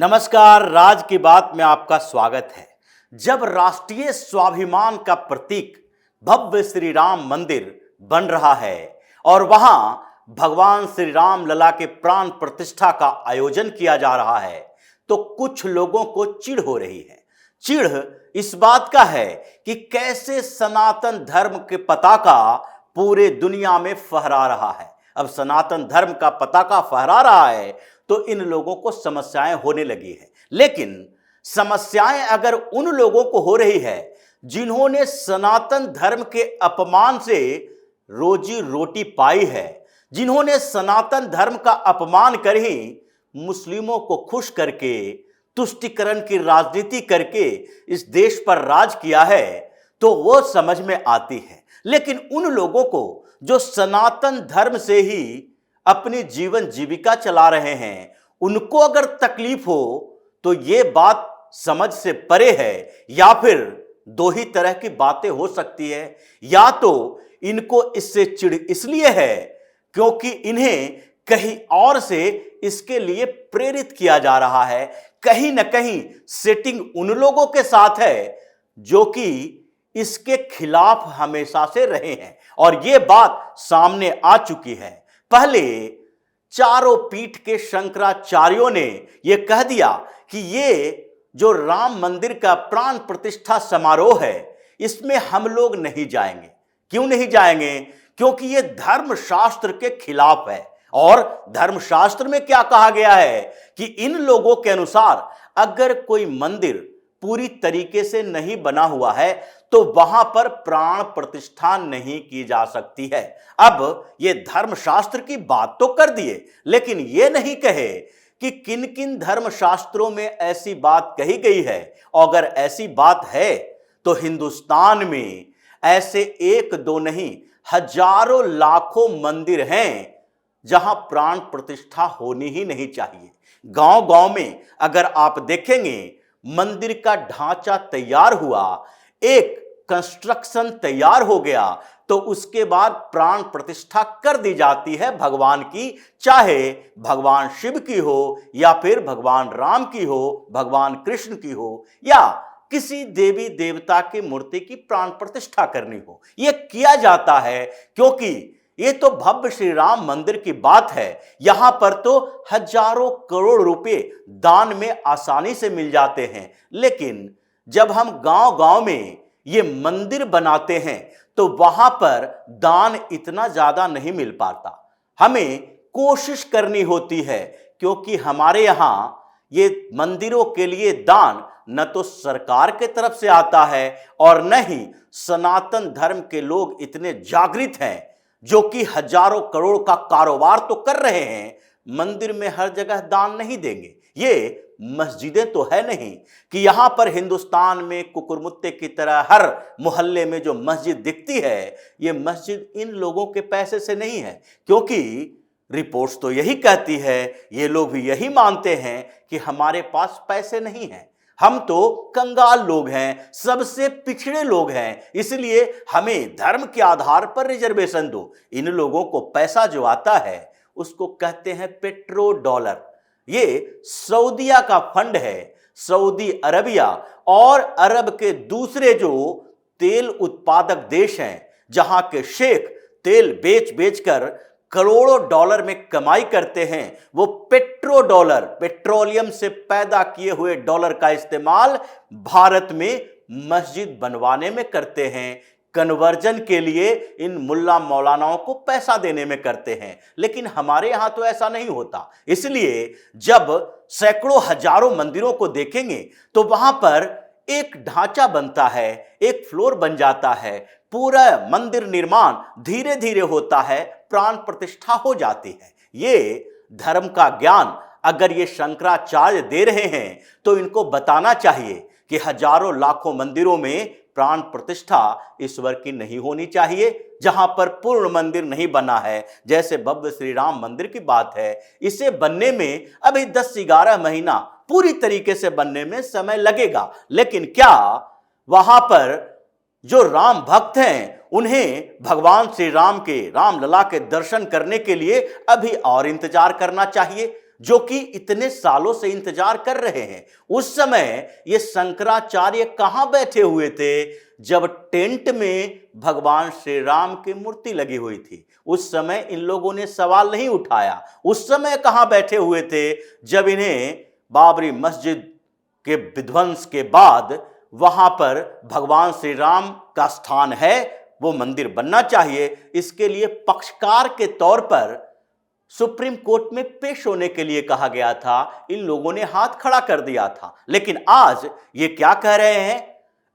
नमस्कार, राज की बात में आपका स्वागत है। जब राष्ट्रीय स्वाभिमान का प्रतीक भव्य श्री राम मंदिर बन रहा है और वहां भगवान श्री राम लला के प्राण प्रतिष्ठा का आयोजन किया जा रहा है, तो कुछ लोगों को चिढ़ हो रही है। चिढ़ इस बात का है कि कैसे सनातन धर्म के पताका पूरे दुनिया में फहरा रहा है। अब सनातन धर्म का पताका फहरा रहा है तो इन लोगों को समस्याएं होने लगी है। लेकिन समस्याएं अगर उन लोगों को हो रही है जिन्होंने सनातन धर्म के अपमान से रोजी रोटी पाई है, जिन्होंने सनातन धर्म का अपमान कर ही मुस्लिमों को खुश करके तुष्टीकरण की राजनीति करके इस देश पर राज किया है, तो वो समझ में आती है। लेकिन उन लोगों को जो सनातन धर्म से ही अपनी जीवन जीविका चला रहे हैं, उनको अगर तकलीफ हो तो ये बात समझ से परे है। या फिर दो ही तरह की बातें हो सकती है, या तो इनको इससे चिढ़ इसलिए है क्योंकि इन्हें कहीं और से इसके लिए प्रेरित किया जा रहा है। कहीं ना कहीं सेटिंग उन लोगों के साथ है जो कि इसके खिलाफ हमेशा से रहे हैं और ये बात सामने आ चुकी है। पहले चारों पीठ के शंकराचार्यों ने यह कह दिया कि ये जो राम मंदिर का प्राण प्रतिष्ठा समारोह है, इसमें हम लोग नहीं जाएंगे। क्यों नहीं जाएंगे? क्योंकि ये धर्मशास्त्र के खिलाफ है। और धर्मशास्त्र में क्या कहा गया है कि इन लोगों के अनुसार अगर कोई मंदिर पूरी तरीके से नहीं बना हुआ है तो वहां पर प्राण प्रतिष्ठा नहीं की जा सकती है। अब ये धर्मशास्त्र की बात तो कर दिए, लेकिन ये नहीं कहे कि किन किन धर्मशास्त्रों में ऐसी बात कही गई है। और अगर ऐसी बात है तो हिंदुस्तान में ऐसे एक दो नहीं हजारों लाखों मंदिर हैं जहां प्राण प्रतिष्ठा होनी ही नहीं चाहिए। गांव गांव में अगर आप देखेंगे, मंदिर का ढांचा तैयार हुआ, एक कंस्ट्रक्शन तैयार हो गया, तो उसके बाद प्राण प्रतिष्ठा कर दी जाती है भगवान की, चाहे भगवान शिव की हो या फिर भगवान राम की हो, भगवान कृष्ण की हो, या किसी देवी देवता की मूर्ति की प्राण प्रतिष्ठा करनी हो। यह किया जाता है क्योंकि ये तो भव्य श्री राम मंदिर की बात है। यहां पर तो हजारों करोड़ रुपए दान में आसानी से मिल जाते हैं। लेकिन जब हम गांव गांव में ये मंदिर बनाते हैं तो वहां पर दान इतना ज्यादा नहीं मिल पाता। हमें कोशिश करनी होती है क्योंकि हमारे यहां ये मंदिरों के लिए दान न तो सरकार के तरफ से आता है और न ही सनातन धर्म के लोग इतने जागृत हैं जो कि हजारों करोड़ का कारोबार तो कर रहे हैं, मंदिर में हर जगह दान नहीं देंगे। ये मस्जिदें तो है नहीं कि यहां पर हिंदुस्तान में कुकुरमुत्ते की तरह हर मोहल्ले में जो मस्जिद दिखती है, ये मस्जिद इन लोगों के पैसे से नहीं है। क्योंकि रिपोर्ट्स तो यही कहती है, ये लोग भी यही मानते हैं कि हमारे पास पैसे नहीं हैं, हम तो कंगाल लोग हैं, सबसे पिछड़े लोग हैं, इसलिए हमें धर्म के आधार पर रिजर्वेशन दो। इन लोगों को पैसा जो आता है उसको कहते हैं पेट्रो डॉलर। ये सऊदीया का फंड है, सऊदी अरबिया और अरब के दूसरे जो तेल उत्पादक देश हैं, जहां के शेख तेल बेच बेचकर करोड़ों डॉलर में कमाई करते हैं, वो पेट्रो डॉलर, पेट्रोलियम से पैदा किए हुए डॉलर का इस्तेमाल भारत में मस्जिद बनवाने में करते हैं, कन्वर्जन के लिए इन मुल्ला मौलानाओं को पैसा देने में करते हैं। लेकिन हमारे यहां तो ऐसा नहीं होता। इसलिए जब सैकड़ों हजारों मंदिरों को देखेंगे तो वहां पर एक ढांचा बनता है, एक फ्लोर बन जाता है, पूरा मंदिर निर्माण धीरे धीरे होता है, प्राण प्रतिष्ठा हो जाती है। ये धर्म का ज्ञान अगर ये शंकराचार्य दे रहे हैं तो इनको बताना चाहिए कि हजारों लाखों मंदिरों में प्राण प्रतिष्ठा ईश्वर की नहीं होनी चाहिए। जहां पर पूर्ण मंदिर नहीं बना है, जैसे भव्य श्री राम मंदिर की बात है, इसे बनने में अभी 10-11 महीना पूरी तरीके से बनने में समय लगेगा। लेकिन क्या वहां पर जो राम भक्त हैं उन्हें भगवान श्री राम के, राम लला के दर्शन करने के लिए अभी और इंतजार करना चाहिए? जो कि इतने सालों से इंतजार कर रहे हैं। उस समय ये शंकराचार्य कहां बैठे हुए थे जब टेंट में भगवान श्री राम की मूर्ति लगी हुई थी? उस समय इन लोगों ने सवाल नहीं उठाया। उस समय कहां बैठे हुए थे जब इन्हें बाबरी मस्जिद के विध्वंस के बाद वहां पर भगवान श्री राम का स्थान है, वो मंदिर बनना चाहिए, इसके लिए पक्षकार के तौर पर सुप्रीम कोर्ट में पेश होने के लिए कहा गया था, इन लोगों ने हाथ खड़ा कर दिया था। लेकिन आज ये क्या कह रहे हैं?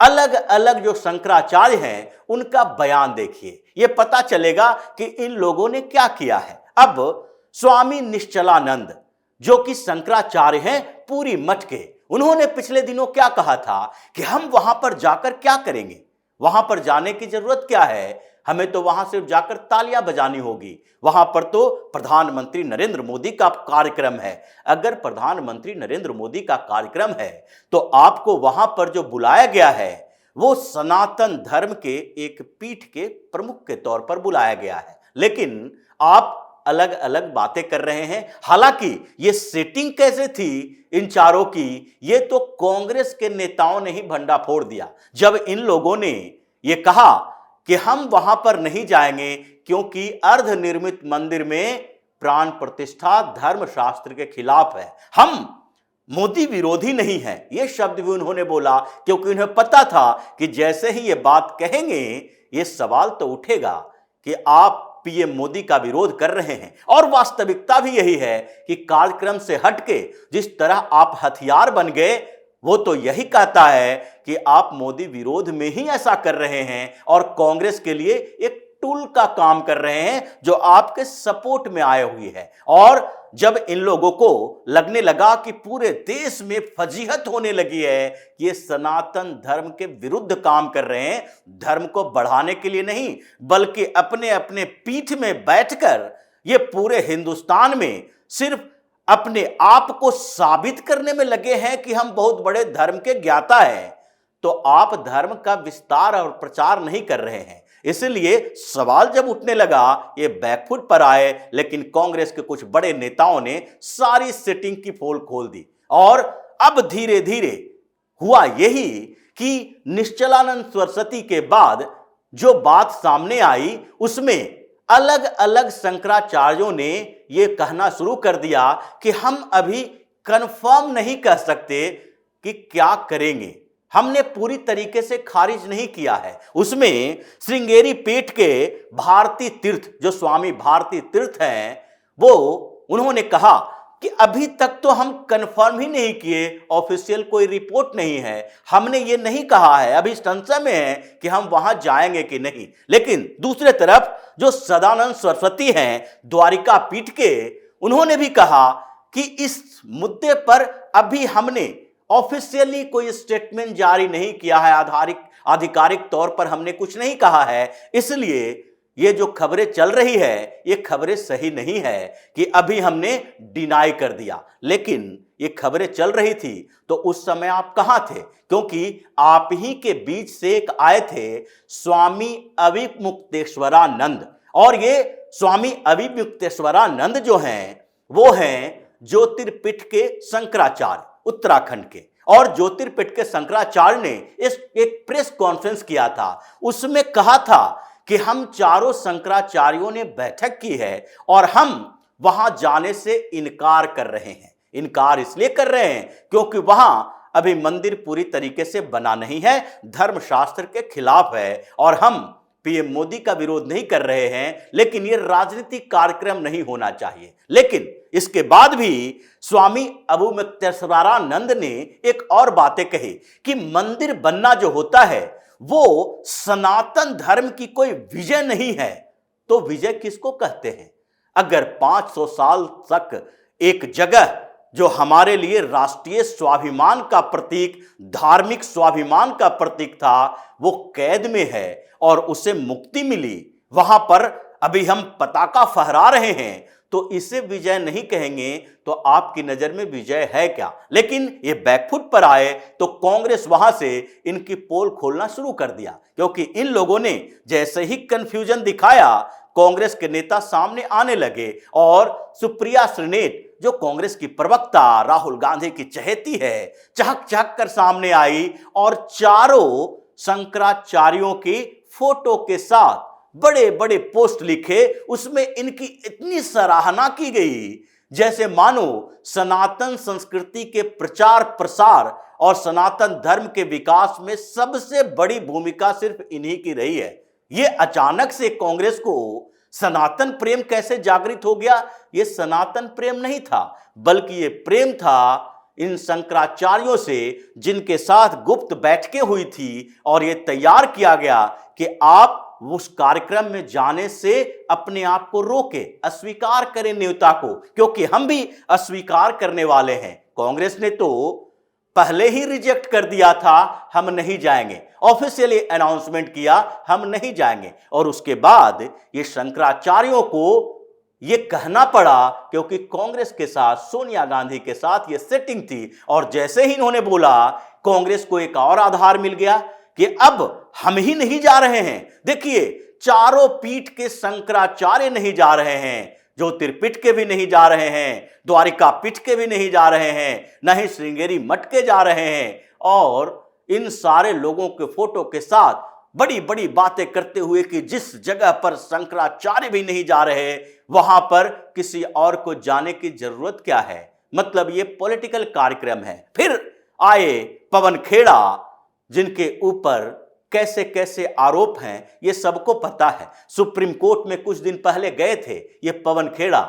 अलग अलग जो शंकराचार्य हैं उनका बयान देखिए, ये पता चलेगा कि इन लोगों ने क्या किया है। अब स्वामी निश्चलानंद जो कि शंकराचार्य हैं पूरी मठ के, उन्होंने पिछले दिनों क्या कहा था कि हम वहां पर जाकर क्या करेंगे, वहां पर जाने की जरूरत क्या है, हमें तो वहां सिर्फ जाकर तालियां बजानी होगी, वहां पर तो प्रधानमंत्री नरेंद्र मोदी का कार्यक्रम है। अगर प्रधानमंत्री नरेंद्र मोदी का कार्यक्रम है तो आपको वहां पर जो बुलाया गया है वो सनातन धर्म के एक पीठ के प्रमुख के तौर पर बुलाया गया है, लेकिन आप अलग अलग बातें कर रहे हैं। हालांकि ये सेटिंग कैसे थी इन चारों की, ये तो कांग्रेस के नेताओं ने ही भंडाफोड़ दिया जब इन लोगों ने ये कहा कि हम वहां पर नहीं जाएंगे क्योंकि अर्धनिर्मित मंदिर में प्राण प्रतिष्ठा धर्मशास्त्र के खिलाफ है, हम मोदी विरोधी नहीं है। यह शब्द भी उन्होंने बोला क्योंकि उन्हें पता था कि जैसे ही ये बात कहेंगे ये सवाल तो उठेगा कि आप पीएम मोदी का विरोध कर रहे हैं। और वास्तविकता भी यही है कि कार्यक्रम से हटके जिस तरह आप हथियार बन गए वो तो यही कहता है कि आप मोदी विरोध में ही ऐसा कर रहे हैं और कांग्रेस के लिए एक टूल का काम कर रहे हैं जो आपके सपोर्ट में आए हुई है। और जब इन लोगों को लगने लगा कि पूरे देश में फजीहत होने लगी है कि ये सनातन धर्म के विरुद्ध काम कर रहे हैं, धर्म को बढ़ाने के लिए नहीं बल्कि अपने अपने पीठ में बैठकर ये पूरे हिंदुस्तान में सिर्फ अपने आप को साबित करने में लगे हैं कि हम बहुत बड़े धर्म के ज्ञाता हैं, तो आप धर्म का विस्तार और प्रचार नहीं कर रहे हैं। इसलिए सवाल जब उठने लगा ये बैकफुट पर आए, लेकिन कांग्रेस के कुछ बड़े नेताओं ने सारी सेटिंग की पोल खोल दी। और अब धीरे धीरे हुआ यही कि निश्चलानंद सरस्वती के बाद जो बात सामने आई उसमें अलग अलग शंकराचार्यों ने यह कहना शुरू कर दिया कि हम अभी कंफर्म नहीं कह सकते कि क्या करेंगे, हमने पूरी तरीके से खारिज नहीं किया है। उसमें श्रृंगेरी पीठ के भारती तीर्थ जो स्वामी भारती तीर्थ हैं वो उन्होंने कहा कि अभी तक तो हम कंफर्म ही नहीं किए, ऑफिशियल कोई रिपोर्ट नहीं है, हमने ये नहीं कहा है, अभी संशय में है कि हम वहां जाएंगे कि नहीं। लेकिन दूसरे तरफ जो सदानंद सरस्वती हैं द्वारिका पीठ के, उन्होंने भी कहा कि इस मुद्दे पर अभी हमने ऑफिशियली कोई स्टेटमेंट जारी नहीं किया है, आधिकारिक तौर पर हमने कुछ नहीं कहा है, इसलिए ये जो खबरें चल रही है ये खबरें सही नहीं है कि अभी हमने डिनाई कर दिया। लेकिन ये खबरें चल रही थी तो उस समय आप कहां थे? क्योंकि आप ही के बीच से एक आए थे स्वामी अविमुक्तेश्वरानंद, और ये स्वामी अविमुक्तेश्वरानंद जो हैं वो हैं ज्योतिर्पीठ के शंकराचार्य उत्तराखंड के। और ज्योतिर्पीठ के शंकराचार्य ने एक प्रेस कॉन्फ्रेंस किया था, उसमें कहा था कि हम चारों शंकराचार्यों ने बैठक की है और हम वहां जाने से इनकार कर रहे हैं। इनकार इसलिए कर रहे हैं क्योंकि वहां अभी मंदिर पूरी तरीके से बना नहीं है, धर्मशास्त्र के खिलाफ है, और हम पीएम मोदी का विरोध नहीं कर रहे हैं, लेकिन यह राजनीतिक कार्यक्रम नहीं होना चाहिए। लेकिन इसके बाद भी स्वामी अविमुक्तेश्वरानंद ने एक और बातें कही कि मंदिर बनना जो होता है वो सनातन धर्म की कोई विजय नहीं है, तो विजय किसको कहते हैं? अगर 500 साल तक एक जगह जो हमारे लिए राष्ट्रीय स्वाभिमान का प्रतीक, धार्मिक स्वाभिमान का प्रतीक था, वो कैद में है और उसे मुक्ति मिली, वहां पर अभी हम पताका फहरा रहे हैं, तो इसे विजय नहीं कहेंगे तो आपकी नजर में विजय है क्या? लेकिन ये बैकफुट पर आए तो कांग्रेस वहां से इनकी पोल खोलना शुरू कर दिया, क्योंकि इन लोगों ने जैसे ही कंफ्यूजन दिखाया कांग्रेस के नेता सामने आने लगे और सुप्रिया श्रीनेत जो कांग्रेस की प्रवक्ता राहुल गांधी की चहेती है, चहक चहक कर सामने आई और चारों शंकराचार्यों की फोटो के साथ बड़े बड़े पोस्ट लिखे। उसमें इनकी इतनी सराहना की गई जैसे मानो सनातन संस्कृति के प्रचार प्रसार और सनातन धर्म के विकास में सबसे बड़ी भूमिका सिर्फ इन्हीं की रही है। ये अचानक से कांग्रेस को सनातन प्रेम कैसे जागृत हो गया? ये सनातन प्रेम नहीं था, बल्कि ये प्रेम था इन शंकराचार्यों से जिनके साथ गुप्त बैठकें हुई थी और ये तैयार किया गया कि आप उस कार्यक्रम में जाने से अपने आप को रोके, अस्वीकार करें न्योता को, क्योंकि हम भी अस्वीकार करने वाले हैं। कांग्रेस ने तो पहले ही रिजेक्ट कर दिया था, हम नहीं जाएंगे, ऑफिशियली अनाउंसमेंट किया हम नहीं जाएंगे, और उसके बाद ये शंकराचार्यों को ये कहना पड़ा क्योंकि कांग्रेस के साथ सोनिया गांधी के साथ ये सेटिंग थी। और जैसे ही इन्होंने बोला, कांग्रेस को एक और आधार मिल गया कि अब हम ही नहीं जा रहे हैं। देखिए, चारों पीठ के शंकराचार्य नहीं जा रहे हैं, ज्योतिर्पीठ के भी नहीं जा रहे हैं, द्वारिका पीठ के भी नहीं जा रहे हैं, न ही श्रृंगेरी मठ के जा रहे हैं, और इन सारे लोगों के फोटो के साथ बड़ी बड़ी बातें करते हुए कि जिस जगह पर शंकराचार्य भी नहीं जा रहे वहां पर किसी और को जाने की जरूरत क्या है। मतलब ये पॉलिटिकल कार्यक्रम है। फिर आए पवन खेड़ा, जिनके ऊपर कैसे कैसे आरोप हैं ये सबको पता है। सुप्रीम कोर्ट में कुछ दिन पहले गए थे ये पवन खेड़ा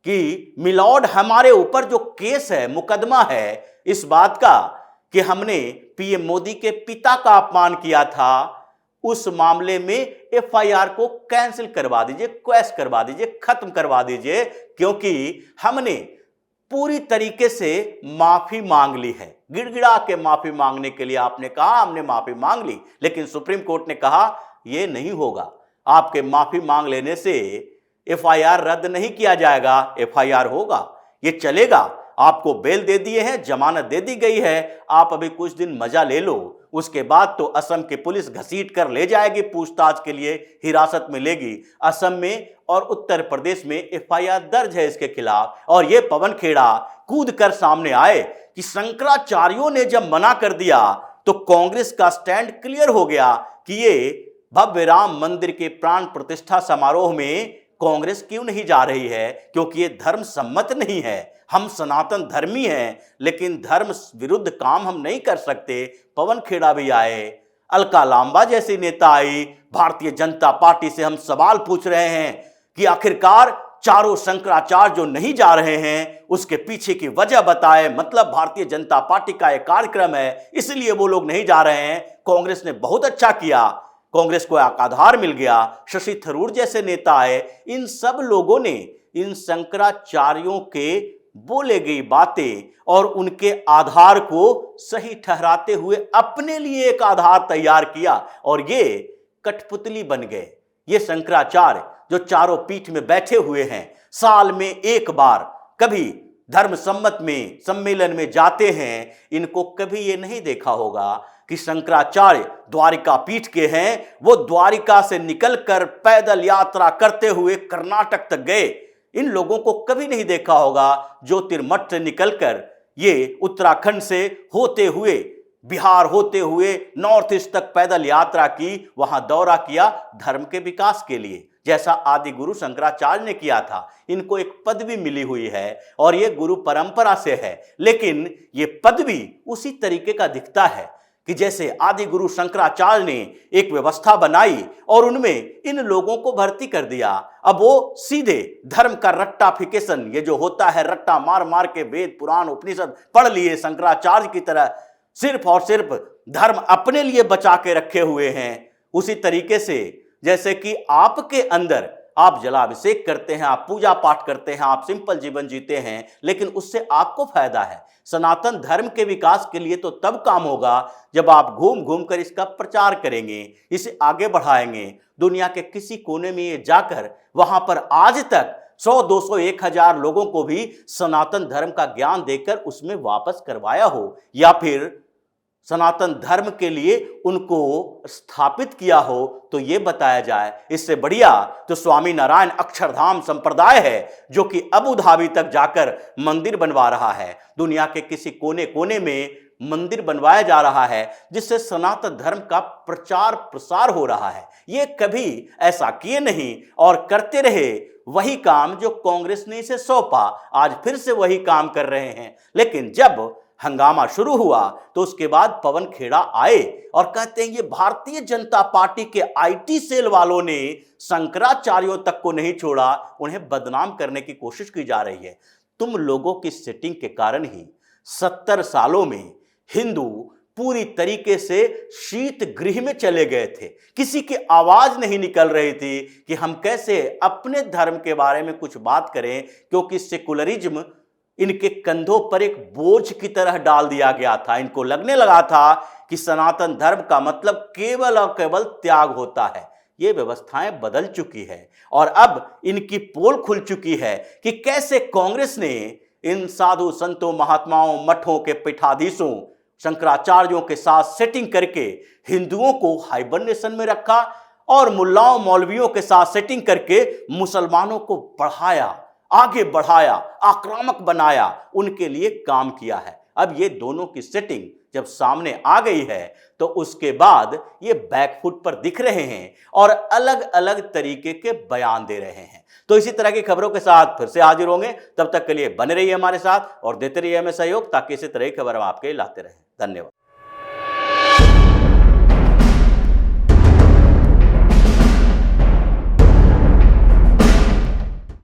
कि मिलॉर्ड, हमारे ऊपर जो केस है, मुकदमा है इस बात का कि हमने पीएम मोदी के पिता का अपमान किया था, उस मामले में एफआईआर को कैंसिल करवा दीजिए, क्वैश करवा दीजिए, खत्म करवा दीजिए, क्योंकि हमने पूरी तरीके से माफी मांग ली है। गिड़गिड़ा के माफी मांगने के लिए आपने कहा हमने माफी मांग ली, लेकिन सुप्रीम कोर्ट ने कहा यह नहीं होगा, आपके माफी मांग लेने से एफआईआर रद्द नहीं किया जाएगा, एफआईआर होगा, ये चलेगा। आपको बेल दे दिए हैं, जमानत दे दी गई है, आप अभी कुछ दिन मजा ले लो, उसके बाद तो असम की पुलिस घसीट कर ले जाएगी, पूछताछ के लिए हिरासत में लेगी। असम में और उत्तर प्रदेश में एफआईआर दर्ज है इसके खिलाफ। और ये पवन खेड़ा कूद कर सामने आए कि शंकराचार्यों ने जब मना कर दिया तो कांग्रेस का स्टैंड क्लियर हो गया कि ये भव्य राम मंदिर के प्राण प्रतिष्ठा समारोह में कांग्रेस क्यों नहीं जा रही है, क्योंकि ये धर्म सम्मत नहीं है। हम सनातन धर्मी हैं, लेकिन धर्म विरुद्ध काम हम नहीं कर सकते। पवन खेड़ा भी आए, अलका लांबा जैसी नेता आई, भारतीय जनता पार्टी से हम सवाल पूछ रहे हैं कि आखिरकार चारों शंकराचार्य जो नहीं जा रहे हैं उसके पीछे की वजह बताए। मतलब भारतीय जनता पार्टी का एक कार्यक्रम है, इसलिए वो लोग नहीं जा रहे हैं। कांग्रेस ने बहुत अच्छा किया, कांग्रेस को एक आधार मिल गया। शशि थरूर जैसे नेता आए, इन सब लोगों ने इन शंकराचार्यों के बोले गई बातें और उनके आधार को सही ठहराते हुए अपने लिए एक आधार तैयार किया, और ये कठपुतली बन गए। ये शंकराचार्य जो चारों पीठ में बैठे हुए हैं, साल में एक बार कभी धर्म सम्मत में सम्मेलन में जाते हैं, इनको कभी ये नहीं देखा होगा कि शंकराचार्य द्वारिका पीठ के हैं। वो द्वारिका से निकलकर पैदल यात्रा करते हुए कर्नाटक तक गए। इन लोगों को कभी नहीं देखा होगा ज्योतिर्मठ से निकलकर ये उत्तराखंड से होते हुए, बिहार होते हुए नॉर्थ ईस्ट तक पैदल यात्रा की, वहां दौरा किया धर्म के विकास के लिए, जैसा आदि गुरु शंकराचार्य ने किया था। इनको एक पदवी मिली हुई है और ये गुरु परंपरा से है, लेकिन ये पदवी उसी तरीके का दिखता है कि जैसे आदि गुरु शंकराचार्य ने एक व्यवस्था बनाई और उनमें इन लोगों को भर्ती कर दिया। अब वो सीधे धर्म का रट्टाफिकेशन, ये जो होता है रट्टा मार मार के वेद पुराण उपनिषद पढ़ लिए शंकराचार्य की तरह, सिर्फ और सिर्फ धर्म अपने लिए बचा के रखे हुए हैं। उसी तरीके से जैसे कि आपके अंदर आप जलाभिषेक करते हैं, आप पूजा पाठ करते हैं, आप सिंपल जीवन जीते हैं, लेकिन उससे आपको फायदा है। सनातन धर्म के विकास के लिए तो तब काम होगा जब आप घूम घूम कर इसका प्रचार करेंगे, इसे आगे बढ़ाएंगे। दुनिया के किसी कोने में ये जाकर वहां पर आज तक 100, 200, 1000 लोगों को भी सनातन धर्म का ज्ञान देकर उसमें वापस करवाया हो, या फिर सनातन धर्म के लिए उनको स्थापित किया हो तो ये बताया जाए। इससे बढ़िया तो स्वामी नारायण अक्षरधाम संप्रदाय है, जो कि अबू धाबी तक जाकर मंदिर बनवा रहा है। दुनिया के किसी कोने कोने में मंदिर बनवाया जा रहा है, जिससे सनातन धर्म का प्रचार प्रसार हो रहा है। ये कभी ऐसा किए नहीं और करते रहे वही काम जो कांग्रेस ने इसे सौंपा। आज फिर से वही काम कर रहे हैं। लेकिन जब हंगामा शुरू हुआ तो उसके बाद पवन खेड़ा आए और कहते हैं ये भारतीय जनता पार्टी के आईटी सेल वालों ने शंकराचार्यों तक को नहीं छोड़ा, उन्हें बदनाम करने की कोशिश की जा रही है। तुम लोगों की सेटिंग के कारण ही 70 सालों में हिंदू पूरी तरीके से शीत गृह में चले गए थे। किसी की आवाज नहीं निकल रही थी कि हम कैसे अपने धर्म के बारे में कुछ बात करें, क्योंकि सेकुलरिज्म इनके कंधों पर एक बोझ की तरह डाल दिया गया था। इनको लगने लगा था कि सनातन धर्म का मतलब केवल और केवल त्याग होता है। ये व्यवस्थाएं बदल चुकी है और अब इनकी पोल खुल चुकी है कि कैसे कांग्रेस ने इन साधु संतों, महात्माओं, मठों के पीठाधीशों, शंकराचार्यों के साथ सेटिंग करके हिंदुओं को हाइबरनेशन में रखा और मुल्लाओं मौलवियों के साथ सेटिंग करके मुसलमानों को बढ़ाया, आगे बढ़ाया, आक्रामक बनाया, उनके लिए काम किया है। अब ये दोनों की सेटिंग जब सामने आ गई है तो उसके बाद ये बैकफुट पर दिख रहे हैं और अलग अलग तरीके के बयान दे रहे हैं। तो इसी तरह की खबरों के साथ फिर से हाजिर होंगे। तब तक के लिए बने रहिए हमारे साथ और देते रहिए हमें सहयोग, ताकि इसी तरह की खबर हम आपके लिए लाते रहें। धन्यवाद।